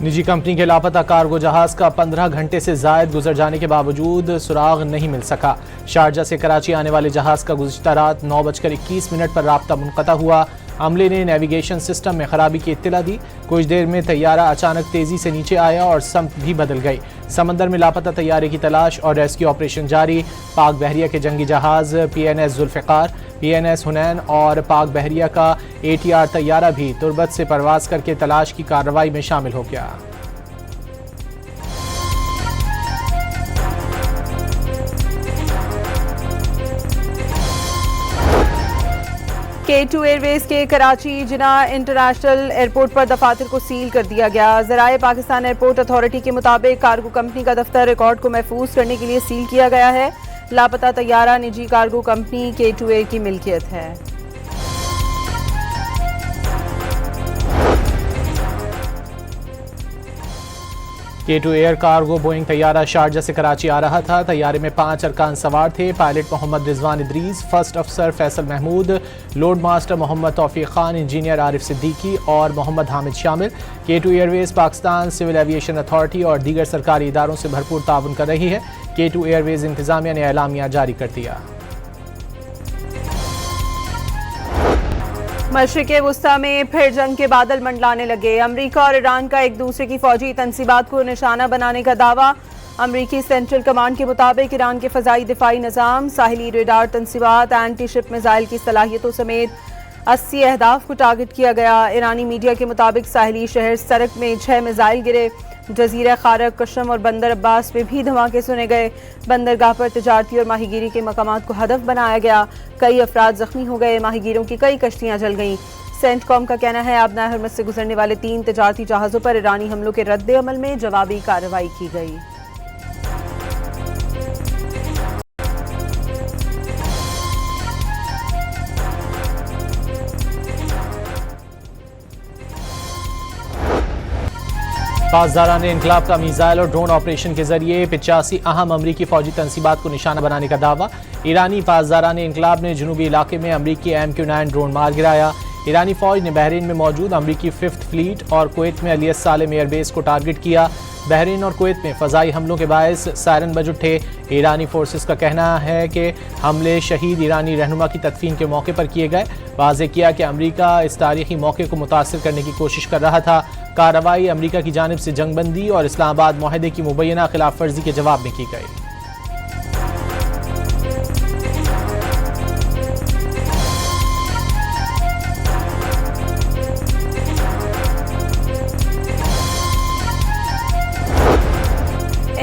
निजी कंपनी के लापता कार्गो जहाज का 15 घंटे से जायद गुजर जाने के बावजूद सुराग नहीं मिल सका। शारजा से कराची आने वाले जहाज का गुज़िश्ता रात 9:21 पर राब्ता मुनक़ता हुआ। अमले ने नेविगेशन सिस्टम में खराबी की इत्तला दी। कुछ देर में तैयारा अचानक तेजी से नीचे आया और समत भी बदल गई। समंदर में लापता तैयारे की तलाश और रेस्क्यू ऑपरेशन जारी। पाक बहरिया के जंगी जहाज PNS जुल्फ़िकार, PNS हुनैन और पाक बहरिया का ATR तैयारा भी तुर्बत से परवाज करके तलाश की कार्रवाई में शामिल हो गया। K2 एयरवेज के कराची जिना इंटरनेशनल एयरपोर्ट पर दफातर को सील कर दिया गया। ज़राए पाकिस्तान एयरपोर्ट अथॉरिटी के मुताबिक कार्गो कंपनी का दफ्तर रिकॉर्ड को महफूज करने के लिए सील किया गया है। लापता तैयारा निजी कार्गो कंपनी K2 एयर की मिल्कियत है। K2 एयर कार्गो बोइंग तैयारा शारजा से कराची आ रहा था। तैयारे में 5 अरकान सवार थे। पायलट मोहम्मद रिजवान इदरीस, फर्स्ट अफसर Faisal Mahmood, load master Mohammad Taufeeq Khan, engineer Arif Siddiqui और मोहम्मद हामिद शामिल। K2 airways Pakistan civil aviation authority और दीगर सरकारी इदारों से भरपूर ताउन कर रही है। K2 एयरवेज इंतजामिया ने एलामिया जारी कर दिया। मशरिक़ वुस्ता में फिर जंग के बादल मंडलाने लगे। अमरीका और ईरान का एक दूसरे की फौजी तनसीबात को निशाना बनाने का दावा। अमरीकी सेंट्रल कमांड के मुताबिक ईरान के फ़ज़ाई दिफाई निज़ाम, साहिली रेडार तनसीबात, एंटी शिप मिसाइल की सलाहियतों समेत 80 अहदाफ को टारगेट किया गया। ईरानी मीडिया के मुताबिक साहिली शहर सरक में 6 मिसाइल गिरे। जजीरा खारक, कशम और बंदर अब्बास में भी धमाके सुने गए। बंदरगाह पर तिजारती और माहीगीरी के मकामात को हदफ बनाया गया। कई अफराद जख्मी हो गए। माहीगीरों की कई कश्तियां जल गईं। सेंटकॉम का कहना है आबनाए हरमज से गुजरने वाले 3 तिजारती जहाज़ों पर ईरानी हमलों के रद्द अमल में जवाबी कार्रवाई की गई। पासदारान इनकलाब का मिसाइल और ड्रोन ऑपरेशन के जरिए 85 अहम अमरीकी फौजी तनसीबात को निशाना बनाने का दावा। ईरानी पासदारान इनकलाब ने जनूबी इलाके में अमरीकी MQ-9 ड्रोन मार गिराया। ईरानी फौज ने बहरीन में मौजूद अमरीकी 5th फ्लीट और कुवैत में अलियस सालेम एयरबेस को टारगेट किया। बहरीन और कुवैत में फ़ज़ाई हमलों के बायस सायरन बज उठे। ईरानी फोर्सेस का कहना है कि हमले शहीद ईरानी रहनुमा की तदफीन के मौके पर किए गए। वाज़ेह किया कि अमरीका इस तारीखी मौके को मुतासिर करने की कोशिश कर रहा था। कार्रवाई अमरीका की जानिब से जंगबंदी और इस्लामाबाद मुआहदे की मुबैना खिलाफ वर्जी के जवाब में की गई।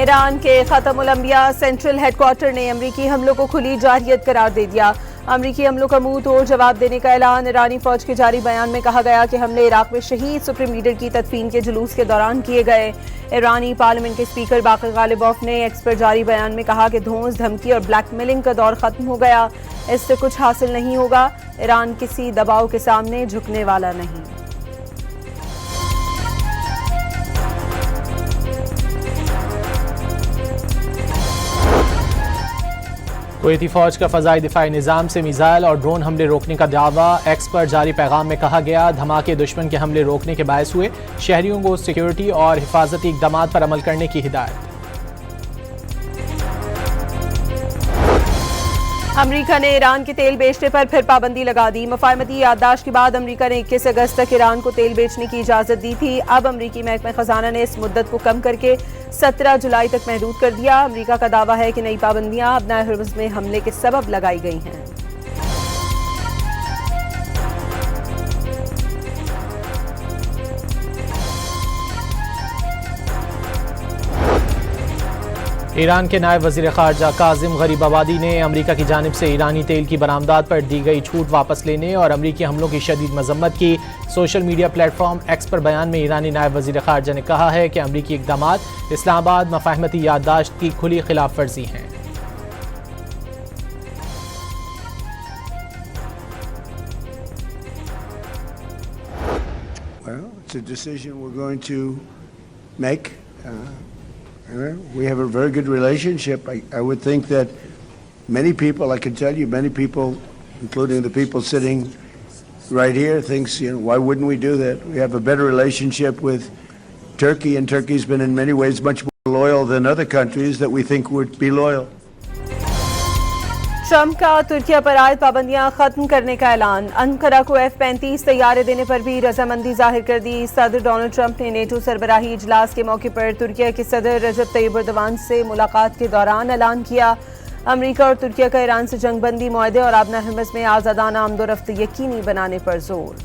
ईरान के ख़तमुल अंबिया सेंट्रल हेडक्वार्टर ने अमरीकी हमलों को खुली जारहियत करार दे दिया। अमरीकी हमलों का मुंह तोड़ जवाब देने का ऐलान। ईरानी फौज के जारी बयान में कहा गया कि हमले इराक में शहीद सुप्रीम लीडर की तदफीन के जुलूस के दौरान किए गए। ईरानी पार्लियामेंट के स्पीकर बाक़िर गालिबोफ ने एक्स पर जारी बयान में कहा कि धौंस, धमकी और ब्लैकमेलिंग का दौर खत्म हो गया। इससे कुछ हासिल नहीं होगा। ईरान किसी दबाव के सामने झुकने वाला नहीं। कुवैती फौज का फ़ज़ाई दिफाई निज़ाम से मिसाइल और ड्रोन हमले रोकने का दावा। एक्स पर जारी पैगाम में कहा गया, धमाके दुश्मन के हमले रोकने के बायस हुए। शहरियों को सिक्योरिटी और हिफाजती इक़दामात पर अमल करने की हिदायत। अमरीका ने ईरान के तेल बेचने पर फिर पाबंदी लगा दी। मफाहमती याददाश्त के बाद अमरीका ने 21 अगस्त तक ईरान को तेल बेचने की इजाज़त दी थी। अब अमरीकी महकमा ख़जाना ने इस मुद्दत को कम करके 17 जुलाई तक महदूद कर दिया। अमरीका का दावा है कि नई पाबंदियां अबनाए हरमुज़ में हमले के सबब लगाई गई हैं। ईरान के नायब वज़ीर ख़ारजा काज़िम गरीबाबादी ने अमरीका की जानिब से ईरानी तेल की बरामदात पर दी गई छूट वापस लेने और अमरीकी हमलों की शदीद मज़म्मत की। सोशल मीडिया प्लेटफॉर्म एक्स पर बयान में ईरानी नायब वज़ीर ख़ारजा ने कहा है कि अमरीकी इक़दामात इस्लामाबाद मफाहमती याददाश्त की खुली खिलाफ वर्जी हैं। Well, it's a decision we're going to make. We have a very good relationship. I would think that many people, I can tell you, many people, including the people sitting right here, thinks, why wouldn't we do that? We have a better relationship with Turkey, and Turkey's been in many ways much more loyal than other countries that we think would be loyal. Trump का तुर्किया पर आयद पाबंदियां खत्म करने का ऐलान। Ankara को F-35 तैयारे देने पर भी रजामंदी जाहिर कर दी। सदर डोनाल्ड ट्रंप ने नेटो सरबराही इजलास के मौके पर तुर्किया के सदर रजब तैयब एर्दोगान से मुलाकात के दौरान ऐलान किया। अमेरिका और तुर्किया का ईरान से जंगबंदी मुआहदे और आबना हरमज में आज़ादाना आमदोरफ्त यकीनी बनाने पर जोर।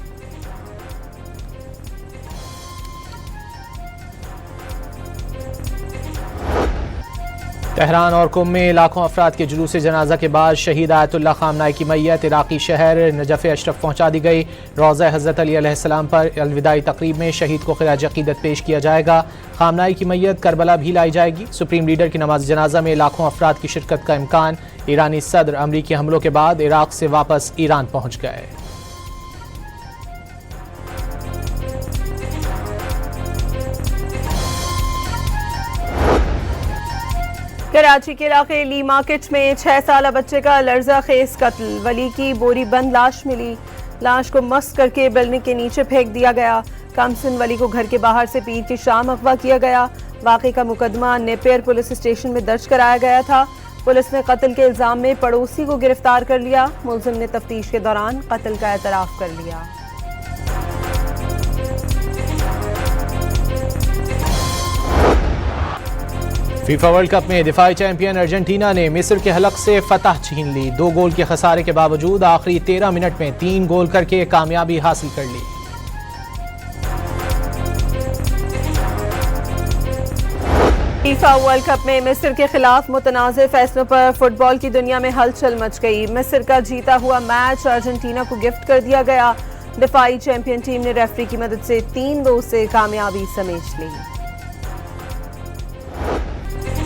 तेहरान और कुम में लाखों अफराद के जुलूस जनाजा के बाद शहीद आयतुल्लाह खामनाई की मैयत इराकी शहर नजफ़ अशरफ पहुँचा दी गई। रोज़ा हज़रत अली अलैहिस्सलाम पर अलविदाई तकरीब में शहीद को खिराज अक़ीदत पेश किया जाएगा। खामनाई की मैयत करबला भी लाई जाएगी। सुप्रीम लीडर की नमाज जनाजा में लाखों अफराद की शिरकत का इम्कान। ईरानी सदर अमरीकी हमलों के बाद इराक से वापस ईरान पहुँच गए। कराची के इलाके ली मार्केट में 6 साला बच्चे का लर्जा खेज कत्ल। वली की बोरी बंद लाश मिली। लाश को मस्त करके बिल्डिंग के नीचे फेंक दिया गया। कमसिन वली को घर के बाहर से पीर की शाम अगवा किया गया। वाक़े का मुकदमा नेपियर पुलिस स्टेशन में दर्ज कराया गया था। पुलिस ने कत्ल के इल्जाम में पड़ोसी को गिरफ्तार कर लिया। मुलजिम ने तफ्तीश के दौरान कत्ल का एतराफ़ कर लिया। फीफा वर्ल्ड कप में दिफाई चैंपियन अर्जेंटीना ने मिस्र के हलक से फतह छीन ली। 2 गोल के खसारे के बावजूद आखिरी 13 मिनट में 3 गोल करके कामयाबी हासिल कर ली। फीफा वर्ल्ड कप में मिस्र के खिलाफ मुतनाज़ फैसलों पर फुटबॉल की दुनिया में हलचल मच गई। मिस्र का जीता हुआ मैच अर्जेंटीना को गिफ्ट कर दिया गया। दिफाई चैंपियन टीम ने रेफरी की मदद से 3-2 से कामयाबी समेट ली।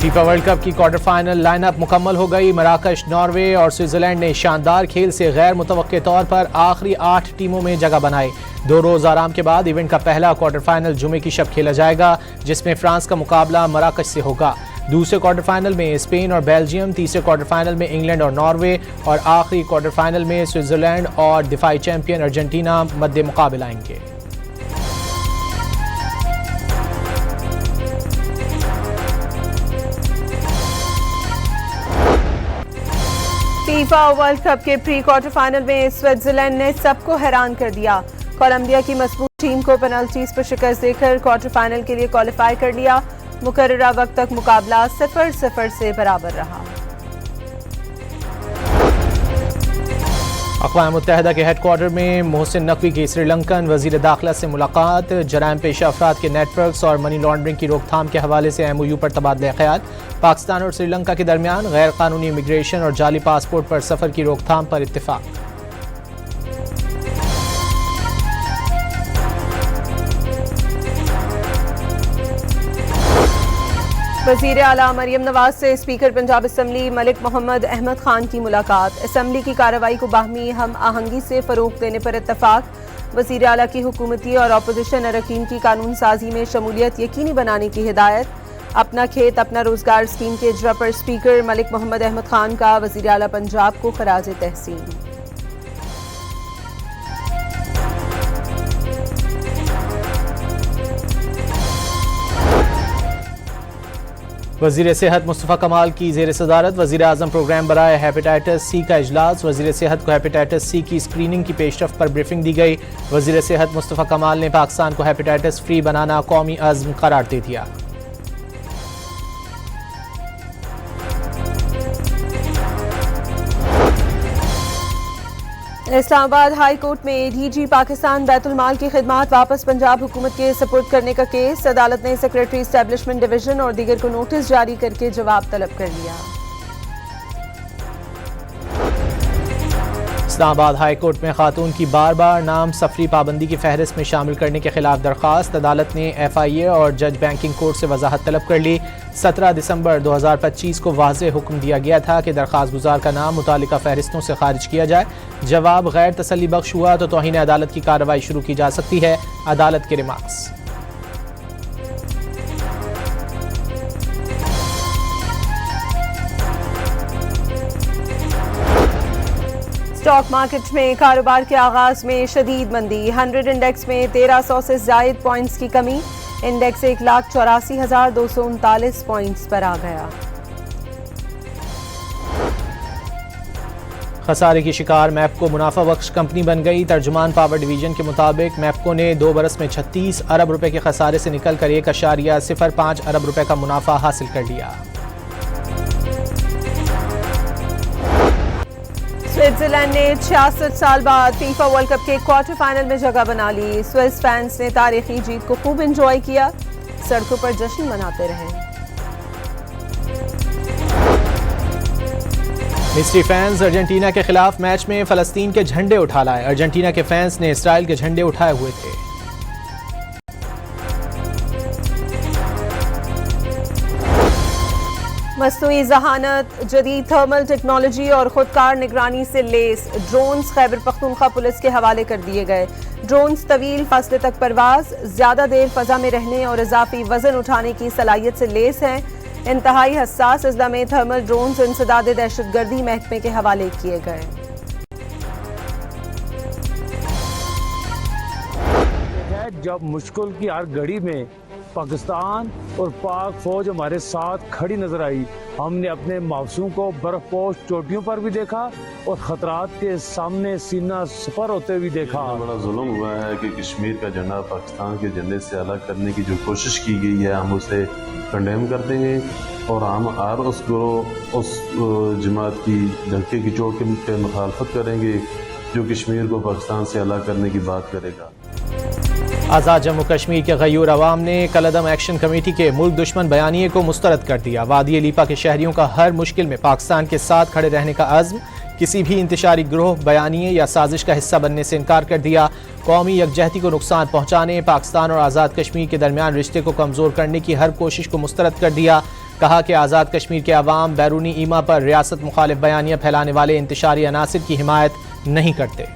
फीफा वर्ल्ड कप की क्वार्टर फाइनल लाइनअप मुकम्मल हो गई। मराकश, नॉर्वे और स्विट्जरलैंड ने शानदार खेल से गैर मुतवक्के तौर पर आखिरी 8 टीमों में जगह बनाई। 2 रोज़ आराम के बाद इवेंट का पहला क्वार्टर फाइनल जुमे की शब खेला जाएगा, जिसमें फ्रांस का मुकाबला मराकश से होगा। दूसरे क्वार्टर फाइनल में स्पेन और बेल्जियम, तीसरे क्वार्टर फाइनल में इंग्लैंड और नॉर्वे और आखिरी क्वार्टर फाइनल में स्विट्जरलैंड और दिफाई चैंपियन अर्जेंटीना मद्दे मुकाबला आएंगे। फीफा वर्ल्ड कप के प्री क्वार्टर फाइनल में स्विट्जरलैंड ने सबको हैरान कर दिया। कोलंबिया की मजबूत टीम को पेनल्टीज पर शिकस्त देकर क्वार्टर फाइनल के लिए क्वालिफाई कर लिया। मुकर्ररा वक्त तक मुकाबला 0-0 से बराबर रहा। अक़वाम मुत्तहिदा के हेडक्वार्टर में मोहसिन नकवी की श्रीलंकन वज़ीर दाखिला से मुलाकात। जराइम पेशा अफराद के नेटवर्क्स और मनी लॉन्ड्रिंग की रोकथाम के हवाले से MOU पर तबादला ख्याल। पाकिस्तान और श्रीलंका के दरमियान गैर कानूनी इमिग्रेशन और जाली पासपोर्ट पर सफ़र की रोकथाम पर इत्तिफाक। वज़ीर आला मरियम नवाज से स्पीकर पंजाब असम्बली मलिक मोहम्मद अहमद खान की मुलाकात। असम्बली की कार्रवाई को बाहमी हम आहंगी से फ़रोग़ देने पर इत्तफाक। वज़ीर आला की हुकूमती और अपोजिशन अरकान की कानून साजी में शमूलियत यकीनी बनाने की हिदायत। अपना खेत अपना रोजगार स्कीम के इजरा पर स्पीकर मलिक मोहम्मद अहमद खान का वज़ीर आला पंजाब को खराज तहसीन। वज़ीर सेहत मुस्तफ़ा कमाल की ज़ेर सदारत वज़ीर आज़म प्रोग्राम बराए हेपेटाइटिस सी का इजलास। वज़ीर सेहत को हेपेटाइटिस सी की स्क्रीनिंग की पेशरफ पर ब्रीफिंग दी गई। वज़ीर सेहत मुस्तफ़ा कमाल ने पाकिस्तान को हेपेटाइटिस फ्री बनाना कौमी अज़्म करार दे दिया। इस्लामाबाद हाई कोर्ट में DG पाकिस्तान बैतुल माल की खिदमात वापस पंजाब हुकूमत के सपुर्द करने का केस। अदालत ने सेक्रेटरी एस्टेब्लिशमेंट डिवीजन और दीगर को नोटिस जारी करके जवाब तलब कर लिया। इस्लामाबाद हाई कोर्ट में खातून की बार बार नाम सफरी पाबंदी की फहरिस्त में शामिल करने के खिलाफ दरख्वास्त। अदालत ने FIA और जज बैंकिंग कोर्ट से वजाहत तलब कर ली। 17 दिसंबर 2025 को वाज़ेह हुक्म दिया गया था कि दरख्वास्त गुजार का नाम मुतालिका फहरिस्तों से खारिज किया जाए। जवाब गैर तसल्ली बख्श हुआ तो तौहीन अदालत की कार्रवाई शुरू की जा सकती है। अदालत के रिमार्क्स। स्टॉक मार्केट में कारोबार के आगाज में शदीद मंदी। 100 इंडेक्स में 1300 से ज़ायद पॉइंट्स की कमी। इंडेक्स 1,84,239 पॉइंट्स पर आ गया। खसारे की शिकार मैप्को मुनाफा बख्श कंपनी बन गई। तर्जुमान पावर डिवीजन के मुताबिक मैप्को ने 2 बरस में 36 अरब रुपए के खसारे से निकलकर 1.05 अरब रुपए का मुनाफा हासिल कर लिया। स्विट्जरलैंड ने 66 साल बाद फीफा वर्ल्ड कप के क्वार्टर फाइनल में जगह बना ली। स्विस फैंस ने तारीखी जीत को खूब एंजॉय किया, सड़कों पर जश्न मनाते रहे। मिस्री फैंस अर्जेंटीना के खिलाफ मैच में फलस्तीन के झंडे उठा लाए। अर्जेंटीना के फैंस ने इसराइल के झंडे उठाए हुए थे। मसनूई जहानत, जदीद थर्मल टेक्नोलॉजी और खुदकार निगरानी से less drones Khyber Pakhtunkhwa police के हवाले कर दिए गए। ड्रोन्स तवील फासले तक परवाज, ज्यादा देर फजा में रहने और इजाफी वजन उठाने की सलाहियत से लेस हैं। इंतहाई हसास अजला में थर्मल ड्रोन्स इंसदाद दहशतगर्दी महकमे के हवाले किए गए। जब मुश्किल की हर घड़ी में पाकिस्तान और पाक फौज हमारे साथ खड़ी नजर आई, हमने अपने मासूम को बर्फपोश चोटियों पर भी देखा और खतरात के सामने सीना सफर होते भी देखा। बड़ा जुल्म हुआ है कि कश्मीर का झंडा पाकिस्तान के झंडे से अलग करने की जो कोशिश की गई है, हम उसे कंडेम करते हैं और हम हर उस जमात की धक्के की चोट पे मुखालफत करेंगे जो कश्मीर को पाकिस्तान से अलग करने की बात करेगा। आज़ाद जम्मू कश्मीर के गयूर अवाम ने कलअदम एक्शन कमेटी के मुल्क दुश्मन बयानिए को मुस्तरद कर दिया। वादी लीपा के शहरियों का हर मुश्किल में पाकिस्तान के साथ खड़े रहने का अज़्म, किसी भी इंतशारी ग्रोह बयानिए या साजिश का हिस्सा बनने से इनकार कर दिया। कौमी यकजहती को नुकसान पहुँचाने, पाकिस्तान और आज़ाद कश्मीर के दरमियान रिश्ते को कमज़ोर करने की हर कोशिश को मुस्तरद कर दिया। कहा कि आज़ाद कश्मीर के अवाम बैरूनी ईमा पर रियासत मुखालिफ बयानियाँ फैलाने वाले इंतशारी अनासिर की हिमायत नहीं करते।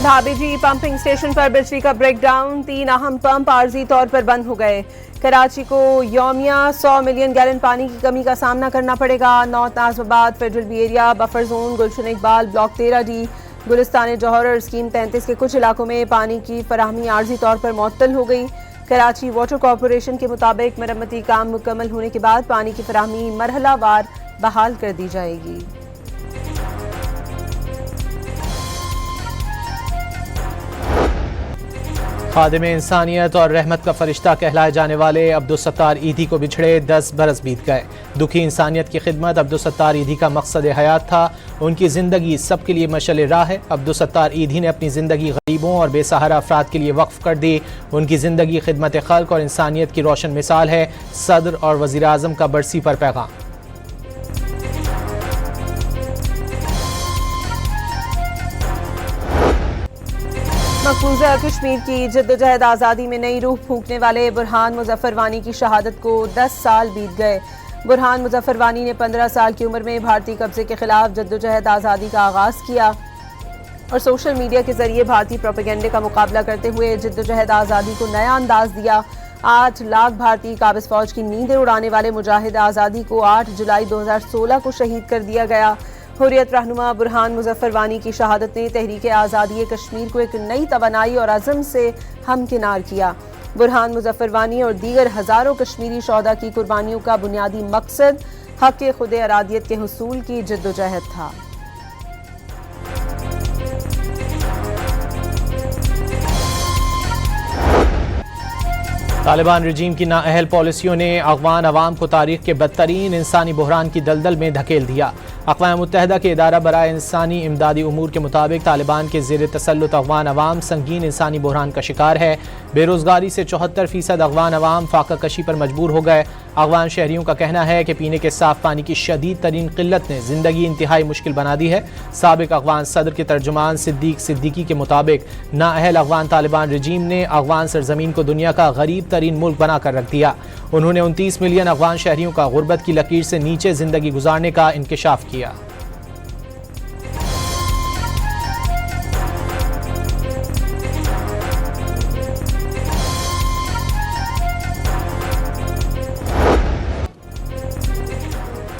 धाबीजी पंपिंग स्टेशन पर बिजली का ब्रेकडाउन, 3 अहम पंप आर्जी तौर पर बंद हो गए। कराची को यौमिया 100 मिलियन गैलन पानी की कमी का सामना करना पड़ेगा। North Nazimabad federal B area buffer zone, Gulshan Iqbal block 13D, Gulistan Jauhar और स्कीम 33 के कुछ इलाकों में पानी की फराहमी आर्जी तौर पर मुअत्तल हो गई। कराची वाटर कॉरपोरेशन के मुताबिक मरम्मती काम मुकम्मल होने के बाद पानी की फराहमी मरहलावार बहाल कर दी जाएगी। खादिम इंसानियत और रहमत का फरिश्ता कहलाए जाने वाले अब्दुल सत्तार ईदी को बिछड़े 10 बरस बीत गए। दुखी इंसानियत की खिदमत अब्दुल सत्तार ईदी का मकसद हयात था। उनकी ज़िंदगी सबके लिए मशअल राह है। अब्दुल सत्तार ईदी ने अपनी ज़िंदगी गरीबों और बेसहारा अफराद के लिए वक्फ कर दी। उनकी ज़िंदगी खिदमत खल्क और इंसानियत की रोशन मिसाल है। सदर और वज़ीर आज़म का बरसी पर पैगाम। मकबूजा कश्मीर की जद्दोजहद आज़ादी में नई रूह फूंकने वाले बुरहान मुजफ्फर वानी की शहादत को 10 साल बीत गए। बुरहान मुजफ्फर वानी ने 15 साल की उम्र में भारतीय कब्जे के खिलाफ जद्दोजहद आज़ादी का आगाज़ किया और सोशल मीडिया के जरिए भारतीय प्रोपेगेंडे का मुकाबला करते हुए जद्दोजहद आज़ादी को नया अंदाज दिया। 8 लाख भारतीय काबिज फौज की नींदें उड़ाने वाले मुजाहिद आज़ादी को 8 जुलाई 2016 को शहीद कर दिया गया। हुर्रियत रहनुमा बुरहान मुजफ्फर वानी की शहादत ने तहरीक आज़ादी कश्मीर को एक नई तवानाई और अज़म से हमकिनार किया। बुरहान मुजफ्फर वानी और दीगर हज़ारों कश्मीरी शौहदा की कुर्बानियों का बुनियादी मकसद हक़ खुद अरादियत के हुसूल की जद्दोजहद था। तालिबान रजीम की नाअहल पॉलिसियों ने अफ़गान अवाम को तारीख के बदतरीन इंसानी बहरान की दलदल में धकेल दिया। अक़वाम मुत्तहिदा के इदारा बराए इंसानी इमदादी उमूर के मुताबिक तालिबान के ज़ेर तसल्लुत अफ़गान अवाम संगीन इंसानी बहरान का शिकार है। बेरोज़गारी से 74% अफ़गान अवाम फाका कशी पर मजबूर हो गए। अफ़गान शहरियों का कहना है कि पीने के साफ़ पानी की शदीद तरीन क़िल्लत ने ज़िंदगी इंतहाई मुश्किल बना दी है। साबिक़ अफ़गान सदर के तर्जुमान सिद्दीक सिद्दीकी के मुताबिक नाअहल अफ़गान तालिबान रजीम ने अफ़गान सरज़मीन को दुनिया का गरीब तरीन मुल्क बना कर रख दिया। उन्होंने 29 मिलियन अफ़गान शहरियों का गुर्बत की लकीर से नीचे ज़िंदगी गुजारने का इंकशाफ किया।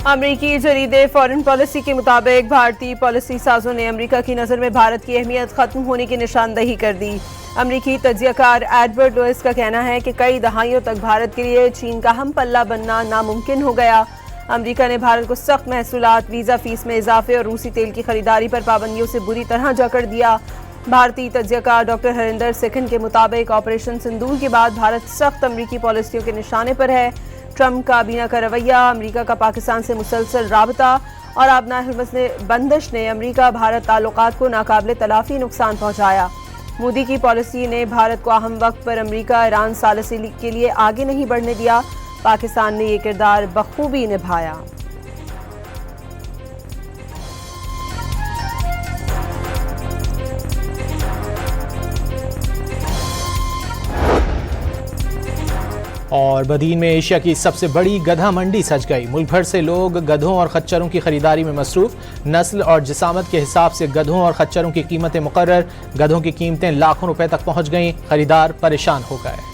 अमरीकी जरीदे फॉरेन पॉलिसी के मुताबिक भारतीय पॉलिसी साजों ने अमरीका की नज़र में भारत की अहमियत खत्म होने की निशानदही कर दी। अमरीकी तज्जियाकार एडवर्ड लुइस का कहना है कि कई दहाइयों तक भारत के लिए चीन का हम पल्ला बनना नामुमकिन हो गया। अमरीका ने भारत को सख्त महसूलात, वीज़ा फीस में इजाफे और रूसी तेल की खरीदारी पर पाबंदियों से बुरी तरह जकड़ दिया। भारतीय तज्जियाकार डॉक्टर हरिंदर सिखन के मुताबिक ऑपरेशन सिंदूर के बाद भारत सख्त अमरीकी पॉलिसियों के निशाने पर है। ट्रंप काबीना का रवैया, अमरीका का पाकिस्तान से मुसलसल राबता और आबना बंदिश ने अमरीका भारत ताल्लुकात को नाकाबिले तलाफी नुकसान पहुंचाया। मोदी की पॉलिसी ने भारत को अहम वक्त पर अमरीका ईरान सालिसी के लिए आगे नहीं बढ़ने दिया। पाकिस्तान ने ये किरदार बखूबी निभाया। और बदीन में एशिया की सबसे बड़ी गधा मंडी सज गई। मुल्क भर से लोग गधों और खच्चरों की खरीदारी में मसरूफ। नस्ल और जिसामत के हिसाब से गधों और खच्चरों की कीमतें मुकर्रर। गधों की कीमतें लाखों रुपए तक पहुंच गईं। खरीदार परेशान हो गए।